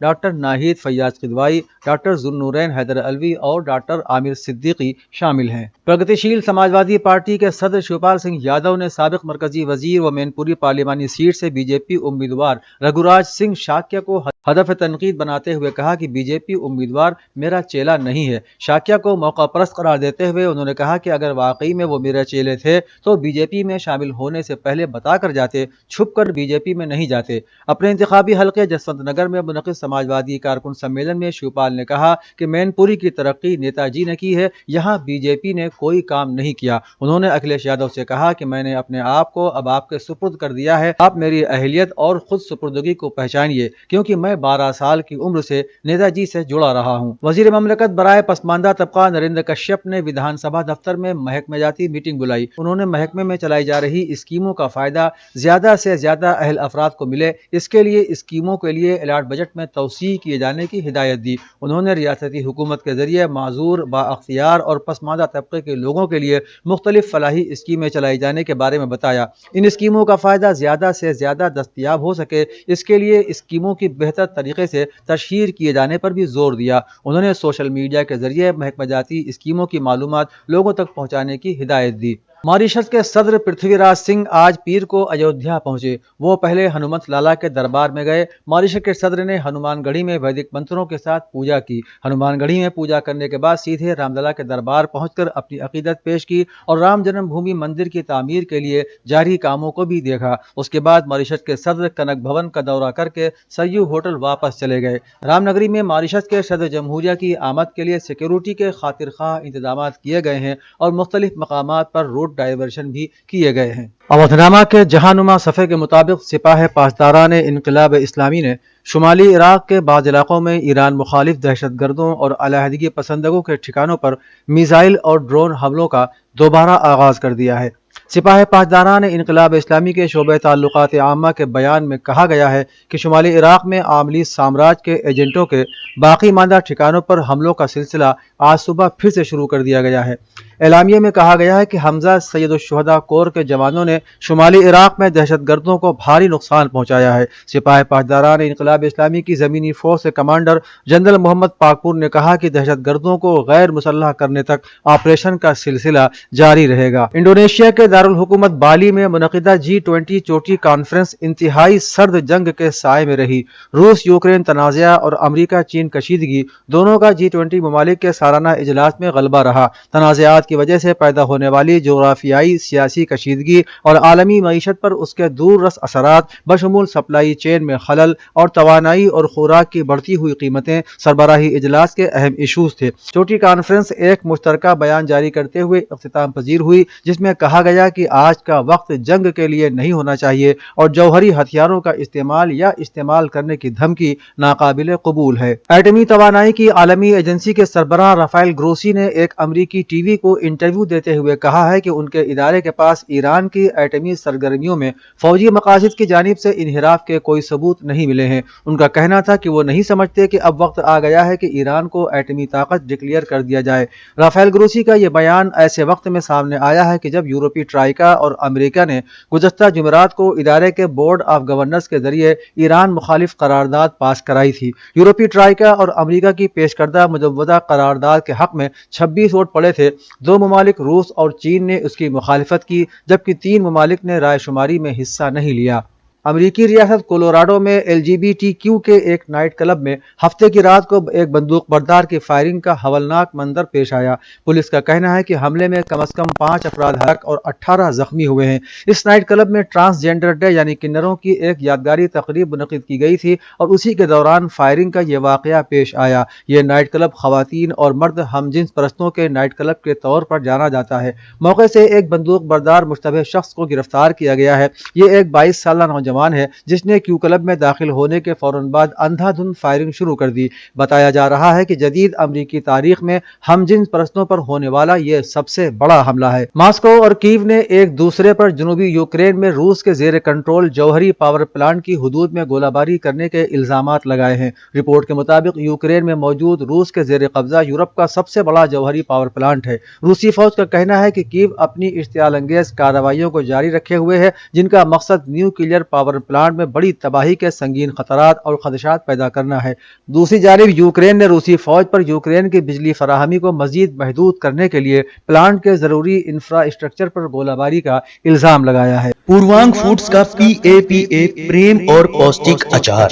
Doctor Nahid Fayyaz Qidwai, doctor Zulnoorain Haider Alvi اور doctor عامر صدیقی شامل ہیں۔ پرگتیشیل سماجوادی پارٹی کے صدر شیوپال سنگھ یادو نے سابق مرکزی وزیر و مین پوری پارلیمانی سیٹ سے بی جے پی امیدوار رگھوراج سنگھ شاکیہ کو ہدف تنقید بناتے ہوئے کہا کہ بی جے پی امیدوار میرا چیلا نہیں ہے۔ شاکیہ کو موقع پرست قرار دیتے ہوئے انہوں نے کہا کہ اگر واقعی میں وہ میرے چیلے تھے تو بی جے پی میں شامل ہونے سے پہلے بتا کر جاتے، چھپ کر بی جے پی میں نہیں جاتے۔ اپنے انتخابی حلقے جسونت نگر میں منعقد سماجوادی کارکن سمیلن میں شیوپال نے کہا کہ مین پوری کی ترقی نیتا جی نے کی ہے، یہاں بی جے پی نے کوئی کام نہیں کیا۔ انہوں نے اکھلیش یادو سے کہا کہ میں نے اپنے آپ کو اب آپ کے سپرد کر دیا ہے، آپ میری اہلیت اور خود سپردگی کو پہچانیے، کیونکہ میں 12 سال کی عمر سے نیتا جی سے جڑا رہا ہوں۔ وزیر مملکت برائے پسماندہ طبقہ نریندر کشیپ نے ویدھان سبھا دفتر میں محکمہ جاتی میٹنگ بلائی۔ انہوں نے محکمے میں چلائی جا رہی اسکیموں کا فائدہ زیادہ سے زیادہ اہل افراد کو ملے، اس کے لیے اسکیموں کے لیے الاٹ بجٹ میں توسیع کیے جانے کی ہدایت دی۔ انہوں نے ریاستی حکومت کے ذریعے معذور، بااختیار اور پسماندہ طبقے کے لوگوں کے لیے مختلف فلاحی اسکیمیں چلائی جانے کے بارے میں بتایا۔ ان اسکیموں کا فائدہ زیادہ سے زیادہ دستیاب ہو سکے، اس کے لیے اسکیموں کی بہتر طریقے سے تشہیر کیے جانے پر بھی زور دیا۔ انہوں نے سوشل میڈیا کے ذریعے محکمہ جاتی اسکیموں کی معلومات لوگوں تک پہنچانے کی ہدایت دی۔ ماریشس کے صدر پرتھوی راج سنگھ آج پیر کو ایودھیا پہنچے۔ وہ پہلے ہنومت لالا کے دربار میں گئے۔ ماریشس کے صدر نے ہنومان گڑھی میں ویدک منتروں کے ساتھ پوجا کی۔ ہنومان گڑھی میں پوجا کرنے کے بعد سیدھے رام للا کے دربار پہنچ کر اپنی عقیدت پیش کی اور رام جنم بھومی مندر کی تعمیر کے لیے جاری کاموں کو بھی دیکھا۔ اس کے بعد ماریشس کے صدر کنک بھون کا دورہ کر کے سیو ہوٹل واپس چلے گئے۔ رام نگری میں ماریشس کے صدر جمہوریہ کی آمد کے لیے سیکیورٹی کے خاطر خواہ انتظامات کیے گئے ہیں اور مختلف مقامات پر روٹ ڈائیورشن بھی کیے گئے ہیں۔ اودھنامہ کے جہانما صفحے کے مطابق سپاہ پاسداران انقلاب اسلامی نے شمالی عراق کے بعض علاقوں میں ایران مخالف دہشت گردوں اور علیحدگی پسندوں کے ٹھکانوں پر میزائل اور ڈرون حملوں کا دوبارہ آغاز کر دیا ہے۔ سپاہ پاسداران انقلاب اسلامی کے شعبہ تعلقات عامہ کے بیان میں کہا گیا ہے کہ شمالی عراق میں عاملی سامراج کے ایجنٹوں کے باقی ماندہ ٹھکانوں پر حملوں کا سلسلہ آج صبح پھر سے شروع کر دیا گیا ہے۔ اعلامیے میں کہا گیا ہے کہ حمزہ سید الشہداء کور کے جوانوں نے شمالی عراق میں دہشت گردوں کو بھاری نقصان پہنچایا ہے۔ سپاہ پاسداران انقلاب اسلامی کی زمینی فورس کے کمانڈر جنرل محمد پاکپور نے کہا کہ دہشت گردوں کو غیر مسلح کرنے تک آپریشن کا سلسلہ جاری رہے گا۔ انڈونیشیا کے دارالحکومت بالی میں منعقدہ G20 چوٹی کانفرنس انتہائی سرد جنگ کے سائے میں رہی۔ روس یوکرین تنازعہ اور امریکہ چین کشیدگی دونوں کا G20 ممالک کے سالانہ اجلاس میں غلبہ رہا۔ تنازعات کی وجہ سے پیدا ہونے والی جغرافیائی سیاسی کشیدگی اور عالمی معیشت پر اس کے دور رس اثرات بشمول سپلائی چین میں خلل اور توانائی اور خوراک کی بڑھتی ہوئی قیمتیں سربراہی اجلاس کے اہم ایشوز تھے۔ چوٹی کانفرنس ایک مشترکہ بیان جاری کرتے ہوئے اختتام پذیر ہوئی، جس میں کہا گیا کہ آج کا وقت جنگ کے لیے نہیں ہونا چاہیے اور جوہری ہتھیاروں کا استعمال یا استعمال کرنے کی دھمکی ناقابل قبول ہے۔ ایٹمی توانائی کی عالمی ایجنسی کے سربراہ رافائل گروسی نے ایک امریکی ٹی وی کو انٹرویو دیتے ہوئے کہا ہے کہ ان کے ادارے کے پاس ایران کی ایٹمی سرگرمیوں میں فوجی مقاصد کی جانب سے انحراف کے کوئی ثبوت نہیں ملے ہیں۔ ان کا کہنا تھا کہ وہ نہیں سمجھتے کہ اب وقت آ گیا ہے کہ ایران کو ایٹمی طاقت ڈکلیئر کر دیا جائے۔ رافائل گروسی کا یہ بیان ایسے وقت میں سامنے آیا ہے کہ جب یورپی ٹرائیکا اور امریکہ نے گزشتہ جمعرات کو ادارے کے بورڈ آف گورنرز کے ذریعے ایران مخالف قرارداد پاس کرائی تھی۔ یورپی ٹرائیکا اور امریکہ کی پیش کردہ مجودہ قرارداد کے حق میں 26 ووٹ پڑے تھے۔ دو ممالک روس اور چین نے اس کی مخالفت کی، جبکہ 3 ممالک نے رائے شماری میں حصہ نہیں لیا۔ امریکی ریاست کولوراڈو میں LGBTQ کے ایک نائٹ کلب میں ہفتے کی رات کو ایک بندوق بردار کی فائرنگ کا ہولناک منظر پیش آیا۔ پولیس کا کہنا ہے کہ حملے میں کم از کم 5 افراد ہلاک اور 18 زخمی ہوئے ہیں۔ اس نائٹ کلب میں ٹرانسجینڈر ڈے یعنی کنروں کی ایک یادگاری تقریب منعقد کی گئی تھی اور اسی کے دوران فائرنگ کا یہ واقعہ پیش آیا۔ یہ نائٹ کلب خواتین اور مرد ہم جنس پرستوں کے نائٹ کلب کے طور پر جانا جاتا ہے۔ موقع سے ایک بندوق بردار مشتبہ شخص کو گرفتار کیا گیا ہے۔ یہ ایک 22 سالہ نوجوان ہے جس نے کیو کلب میں داخل ہونے کے فوراً بعد اندھا دھند فائرنگ شروع کر دی۔ بتایا جا رہا ہے کہ جدید امریکی تاریخ میں ہم جنس پرستوں پر ہونے والا یہ سب سے بڑا حملہ ہے۔ ماسکو اور کیو نے ایک دوسرے پر جنوبی یوکرین میں روس کے زیر کنٹرول جوہری پاور پلانٹ کی حدود میں گولہ باری کرنے کے الزامات لگائے ہیں۔ رپورٹ کے مطابق یوکرین میں موجود روس کے زیر قبضہ یورپ کا سب سے بڑا جوہری پاور پلانٹ ہے۔ روسی فوج کا کہنا ہے کہ کیو اپنی اشتعال انگیز کارروائیوں کو جاری رکھے ہوئے ہے، جن کا مقصد نیوکلیئر پاور پاور پلانٹ میں بڑی تباہی کے سنگین خطرات اور خدشات پیدا کرنا ہے۔ دوسری جانب یوکرین نے روسی فوج پر یوکرین کی بجلی فراہمی کو مزید محدود کرنے کے لیے پلانٹ کے ضروری انفراسٹرکچر پر گولہ باری کا الزام لگایا ہے۔ پوروانگ فوڈز کا PAPA پریم اور پوشٹک اچار،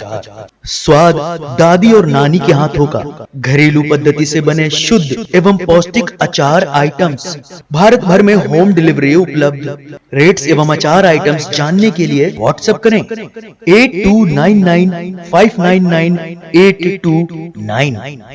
سواد دادی اور نانی کے ہاتھوں کا گھریلو پدھتی سے بنے شدھ ایوم پوشٹک اچار آئٹمز بھارت بھر میں ہوم ڈیلیوری اپلبدھ۔ ریٹس ایوم اچار آئٹمز جاننے کے لیے واٹس ایپ کریں 8299599829۔